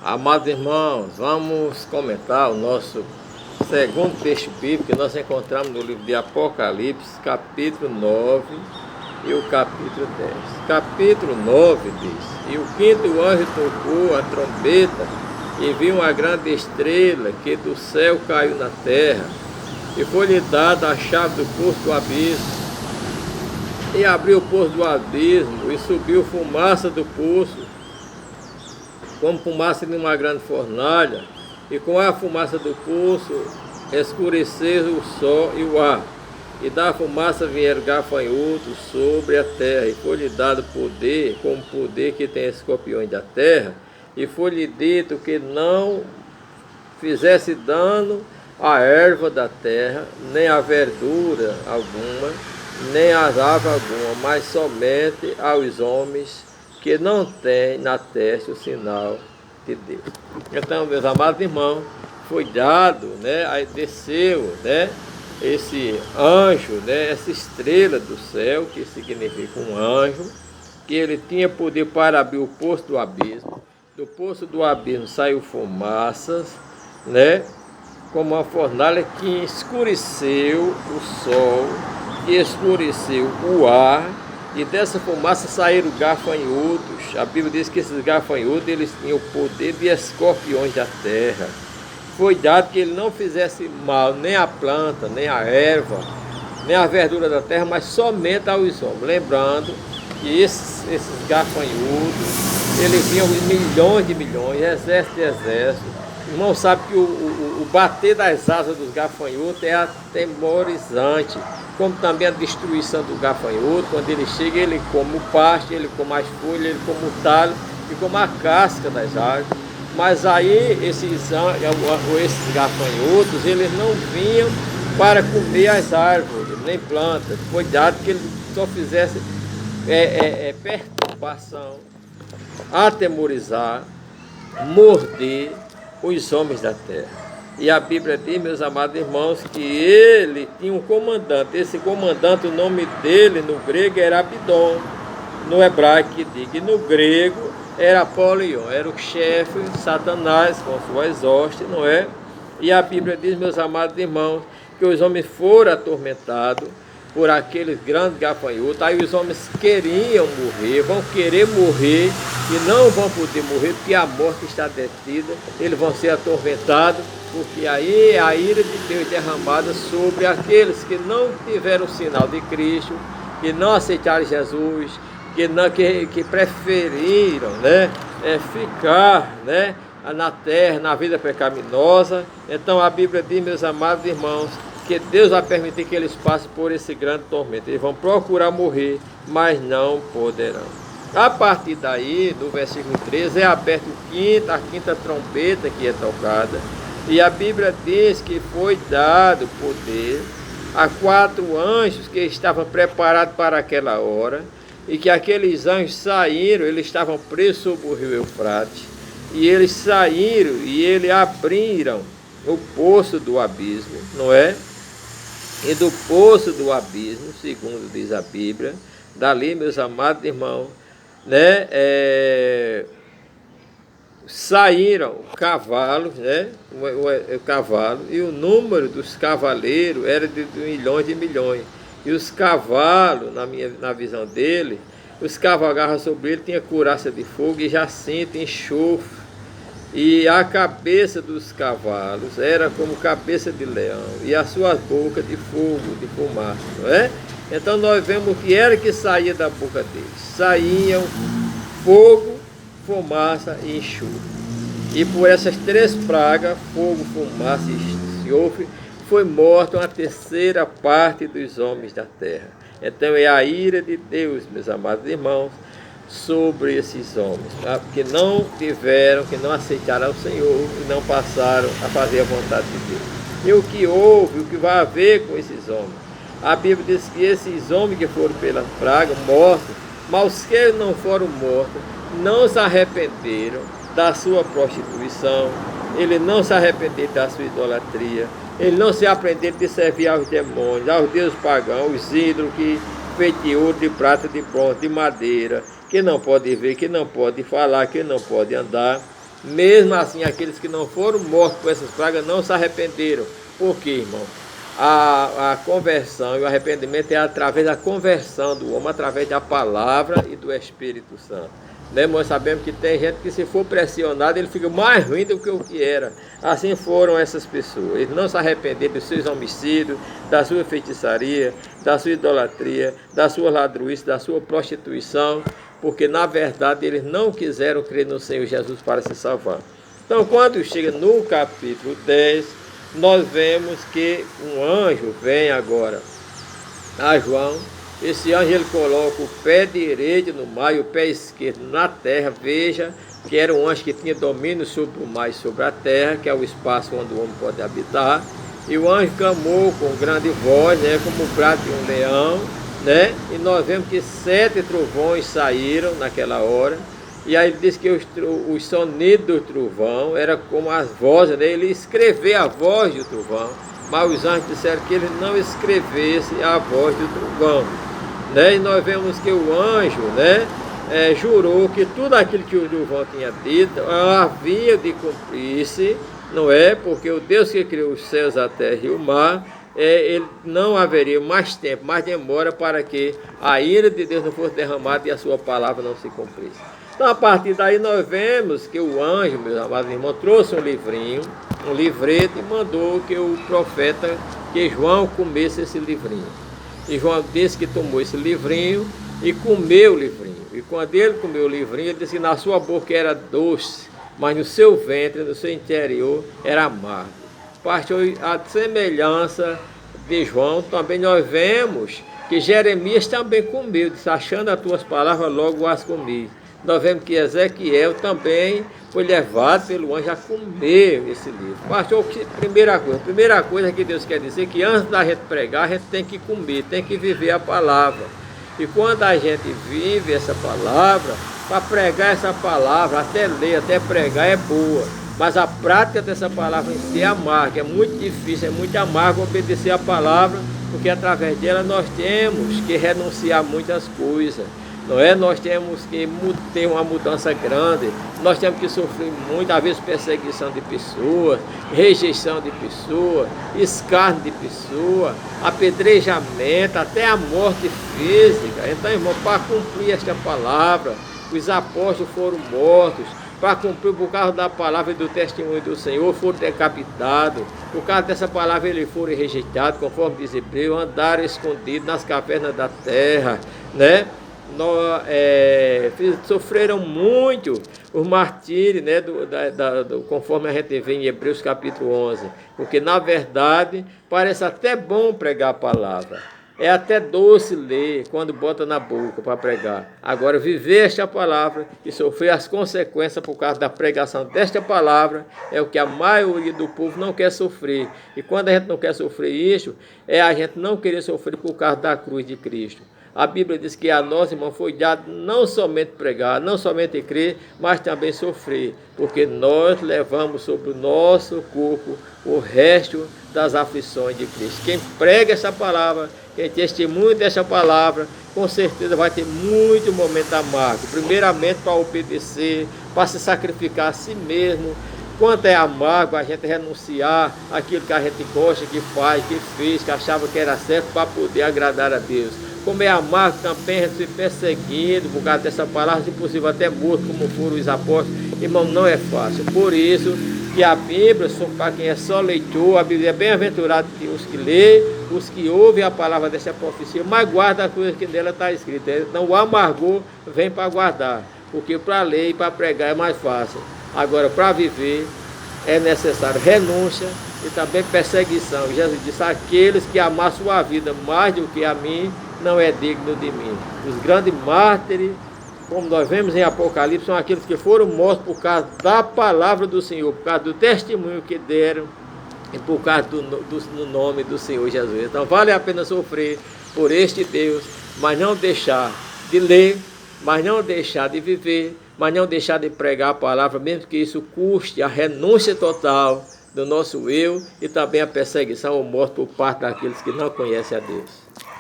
Amados irmãos, vamos comentar o nosso segundo texto bíblico que nós encontramos no livro de Apocalipse, capítulo 9 e o capítulo 10. Capítulo 9 diz: E o quinto anjo tocou a trombeta, e viu uma grande estrela que do céu caiu na terra, e foi-lhe dada a chave do poço do abismo. E abriu o poço do abismo, e subiu fumaça do poço, como fumaça de uma grande fornalha, e com a fumaça do poço escureceu o sol e o ar, e da fumaça vieram gafanhotos sobre a terra, e foi-lhe dado poder, como poder que tem escorpiões da terra, e foi-lhe dito que não fizesse dano à erva da terra, nem à verdura alguma, nem às aves alguma, mas somente aos homens que não tem na testa o sinal de Deus. Então, meus amados irmãos, foi dado, aí desceu, esse anjo, essa estrela do céu, que significa um anjo, que ele tinha poder para abrir o poço do abismo. Do poço do abismo saiu fumaças, como uma fornalha que escureceu o sol, que escureceu o ar, e dessa fumaça saíram gafanhotos. A Bíblia diz que esses gafanhotos eles tinham o poder de escorpiões da terra. Foi dado que ele não fizesse mal nem à planta, nem à erva, nem à verdura da terra, mas somente aos homens. Lembrando que esses gafanhotos, eles vinham milhões de milhões, exército de exército. O irmão sabe que o bater das asas dos gafanhotos é atemorizante, como também a destruição do gafanhoto. Quando ele chega, ele come o pasto, ele come as folhas, ele come o talho e come a casca das árvores. Mas aí esses gafanhotos, eles não vinham para comer as árvores, nem plantas. Foi dado que ele só fizesse perturbação, atemorizar, morder os homens da terra. E a Bíblia diz, meus amados irmãos, que ele tinha um comandante. Esse comandante, o nome dele no grego era Abidom, no hebraico que diz, e no grego era Apolion, era o chefe, Satanás, com suas hostes, não é? E a Bíblia diz, meus amados irmãos, que os homens foram atormentados por aqueles grandes gafanhotos. Aí os homens queriam morrer, vão querer morrer e não vão poder morrer, porque a morte está detida. Eles vão ser atormentados, porque aí a ira de Deus derramada sobre aqueles que não tiveram o sinal de Cristo, que não aceitaram Jesus, que preferiram ficar na terra, na vida pecaminosa. Então a Bíblia diz, meus amados irmãos, que Deus vai permitir que eles passem por esse grande tormento. Eles vão procurar morrer, mas não poderão. A partir daí, do versículo 13, é aberto a quinta trombeta que é tocada. E a Bíblia diz que foi dado poder a 4 anjos que estavam preparados para aquela hora, e que aqueles anjos saíram, eles estavam presos sobre o rio Eufrates, e eles saíram e eles abriram o poço do abismo, não é? E do poço do abismo, segundo diz a Bíblia, dali, meus amados irmãos, saíram cavalos, o cavalo, e o número dos cavaleiros era de milhões e milhões. E os cavalos, na visão dele, os cavalgavam sobre ele, tinha couraça de fogo e jacinto, enxofre. E a cabeça dos cavalos era como cabeça de leão, e as suas bocas de fogo, de fumaça, não é? Então nós vemos o que era que saía da boca deles. Saíam fogo, fumaça e enxofre. E por essas 3 pragas, fogo, fumaça e enxofre, foi morta uma terceira parte dos homens da terra. Então é a ira de Deus, meus amados irmãos, sobre esses homens, que não tiveram, que não aceitaram o Senhor e não passaram a fazer a vontade de Deus. E o que houve, o que vai haver com esses homens? A Bíblia diz que esses homens que foram pela praga, mortos, mas os que não foram mortos, não se arrependeram da sua prostituição, eles não se arrependeram da sua idolatria, eles não se arrependeram de servir aos demônios, aos deuses pagãos, os ídolos que feitos de ouro, de prata, de bronze, de madeira, que não pode ver, que não pode falar, que não pode andar. Mesmo assim, aqueles que não foram mortos por essas pragas não se arrependeram. Por quê, irmão? A conversão e o arrependimento é através da conversão do homem, através da palavra e do Espírito Santo. Né? Nós sabemos que tem gente que, se for pressionado, ele fica mais ruim do que o que era. Assim foram essas pessoas. Eles não se arrependeram dos seus homicídios, da sua feitiçaria, da sua idolatria, da sua ladruice, da sua prostituição, porque na verdade eles não quiseram crer no Senhor Jesus para se salvar. Então, quando chega no capítulo 10, nós vemos que um anjo vem agora a João. Esse anjo, ele coloca o pé direito no mar e o pé esquerdo na terra. Veja que era um anjo que tinha domínio sobre o mar e sobre a terra, que é o espaço onde o homem pode habitar. E o anjo clamou com grande voz, né, como o brado de um leão, né? E nós vemos que 7 trovões saíram naquela hora. E aí ele diz que os sonidos do trovão era como as vozes, né? Ele escreveu a voz do trovão, mas os anjos disseram que ele não escrevesse a voz do trovão, né? E nós vemos que o anjo, né, jurou que tudo aquilo que o trovão tinha dito havia de cumprir-se, não é? Porque o Deus que criou os céus, a terra e o mar, ele não haveria mais tempo, mais demora para que a ira de Deus não fosse derramada e a sua palavra não se cumprisse. Então, a partir daí, nós vemos que o anjo, meus amados irmãos, trouxe um livrinho, um livreto, e mandou que o profeta, que João comesse esse livrinho. E João disse que tomou esse livrinho e comeu o livrinho. E quando ele comeu o livrinho, ele disse que na sua boca era doce, mas no seu ventre, no seu interior, era amargo. Pastor, a semelhança de João, também nós vemos que Jeremias também comeu, disse, achando as tuas palavras, logo as comi. Nós vemos que Ezequiel também foi levado pelo anjo a comer esse livro. Pastor, primeira coisa que Deus quer dizer é que antes da gente pregar, a gente tem que comer, tem que viver a palavra. E quando a gente vive essa palavra, para pregar essa palavra, até ler, até pregar é boa. Mas a prática dessa palavra em si é amarga, é muito difícil, é muito amargo obedecer a palavra, porque através dela nós temos que renunciar a muitas coisas. Não é? Nós temos que ter uma mudança grande, nós temos que sofrer muitas vezes perseguição de pessoas, rejeição de pessoas, escárnio de pessoas, apedrejamento, até a morte física. Então, irmão, para cumprir esta palavra, os apóstolos foram mortos, para cumprir por causa da palavra e do testemunho do Senhor, foram decapitados, por causa dessa palavra eles foram rejeitados, conforme diz Hebreu, andaram escondidos nas cavernas da terra, né? Sofreram muito os martírios, né, conforme a gente vê em Hebreus capítulo 11, porque na verdade parece até bom pregar a palavra, é até doce ler quando bota na boca para pregar. Agora, viver esta palavra e sofrer as consequências por causa da pregação desta palavra é o que a maioria do povo não quer sofrer. E quando a gente não quer sofrer isso, é a gente não querer sofrer por causa da cruz de Cristo. A Bíblia diz que a nós, irmão, foi dado não somente pregar, não somente crer, mas também sofrer, porque nós levamos sobre o nosso corpo o resto das aflições de Cristo. Quem prega essa palavra, quem testemunha dessa palavra, com certeza vai ter muito momento amargo. Primeiramente para obedecer, para se sacrificar a si mesmo. Quanto é amargo a gente renunciar aquilo que a gente gosta, que faz, que fez, que achava que era certo para poder agradar a Deus. Como é amargo também a gente ser perseguido por causa dessa palavra, se possível até morto, como foram os apóstolos. Irmão, não é fácil. Por isso que a Bíblia, para quem é só leitor, a Bíblia é bem-aventurado os que lê, os que ouvem a palavra dessa profecia, mas guarda a coisa que nela está escrita. Então o amargor vem para guardar, porque para ler e para pregar é mais fácil. Agora, para viver, é necessário renúncia e também perseguição. Jesus disse, aqueles que amar sua vida mais do que a mim, não é digno de mim. Os grandes mártires, como nós vemos em Apocalipse, são aqueles que foram mortos por causa da palavra do Senhor, por causa do testemunho que deram e por causa do nome do Senhor Jesus. Então vale a pena sofrer por este Deus, mas não deixar de ler, mas não deixar de viver, mas não deixar de pregar a palavra, mesmo que isso custe a renúncia total do nosso eu e também a perseguição ou morte por parte daqueles que não conhecem a Deus.